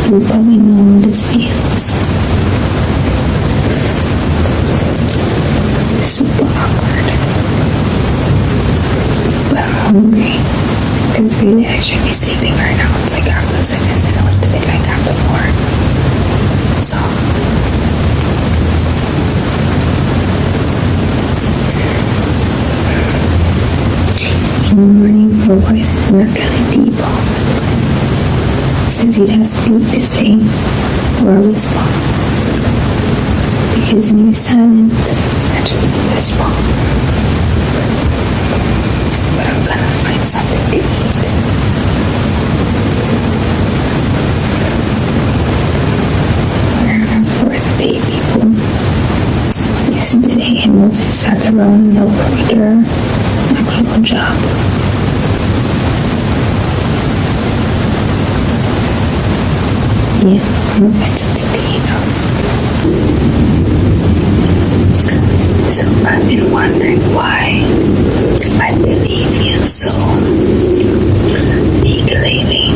You probably know how this feels. It's super awkward. But I'm hungry. Because really I should be sleeping right now. It's like after 7 and I went to bed like after 4. So in the morning her voice is not telling people. Since he has speak this way or a whisper. Because when you're silent, that's just a whisper. But I'm gonna find something to eat. We're on our 4th day, people. Yesterday, Moses sat around in the corridor. My little job. Yeah, I'm about to eat. So I've been wondering why my belly feels so big lately,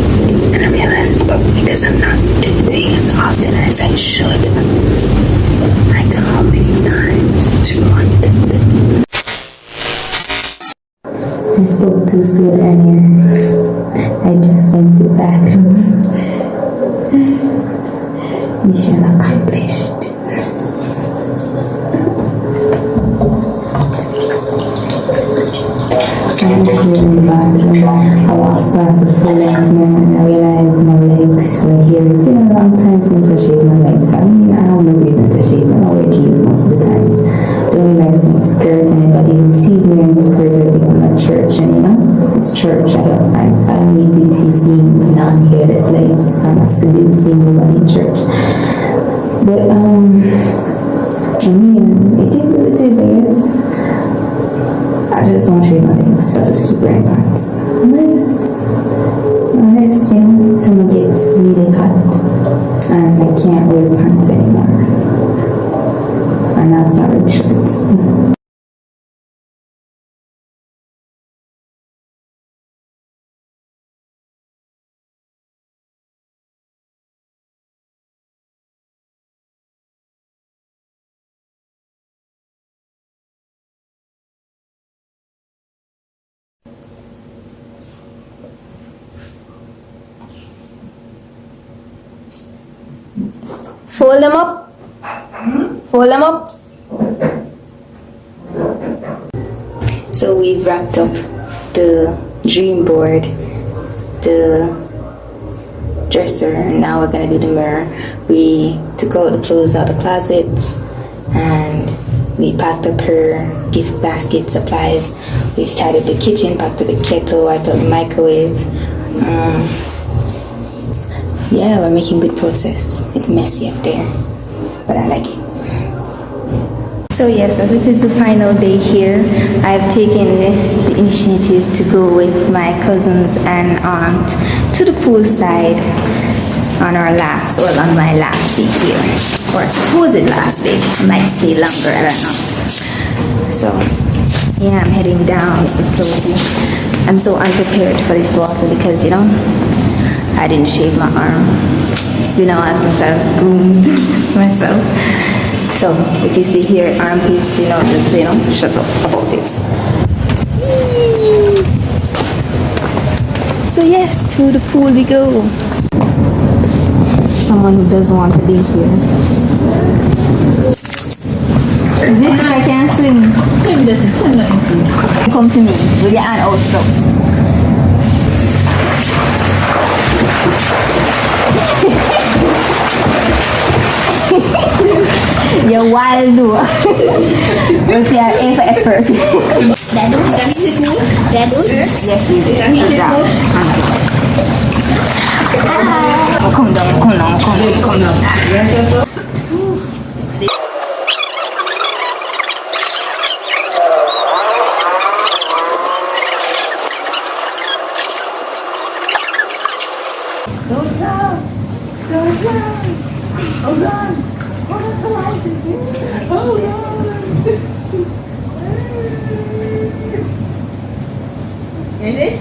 and I realize it's probably because I'm not doing as often as I should. Like how many times each month? I spoke too soon earlier. I just went to the bathroom. Mission accomplished. So I'm here in the bathroom. I walked past the full length mirror and I realized my legs were here. It's been a long time since I shaved my legs. I mean, I have no reason to shave them. I wear jeans most of the times. Don't really like seeing skirt. Anybody who sees me in skirt will think I'm at church, and you know, it's church. I don't need beauty seeing non-hairless legs. I'm not seducing nobody in church. But I mean, it is what it is, I guess. I just won't shave my legs. I'll just keep wearing pants. Unless you know, summer gets really hot and I can't wear pants anymore. And I'll start wearing shorts. Fold them up. Fold them up. So we've wrapped up the dream board, the dresser, and now we're gonna do the mirror. We took out the clothes out of the closets and we packed up her gift basket supplies. We started the kitchen, packed up the kettle, I took the microwave. Yeah, we're making good progress. It's messy up there, but I like it. So yes, as it is the final day here, I've taken the initiative to go with my cousins and aunt to the poolside on my last day here, or supposed last day. I might stay longer, I don't know. So yeah, I'm heading down with the clothes. I'm so unprepared for this water because, you know, I didn't shave my arm. It's been a while since I've groomed myself. So if you see here armpits, you know, just, you know, shut up about it. So yes, to the pool we go. Someone who doesn't want to be here. This guy can't swim. Swim doesn't swim, let me see. Come to me with your hand out so. You're wild though. But you are aim for effort. Dadu, can you hit me? Dadu? Yes, you do. Can you hit me? Oh, come down. Don't run. Oh, run. Is it?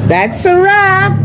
That's a wrap.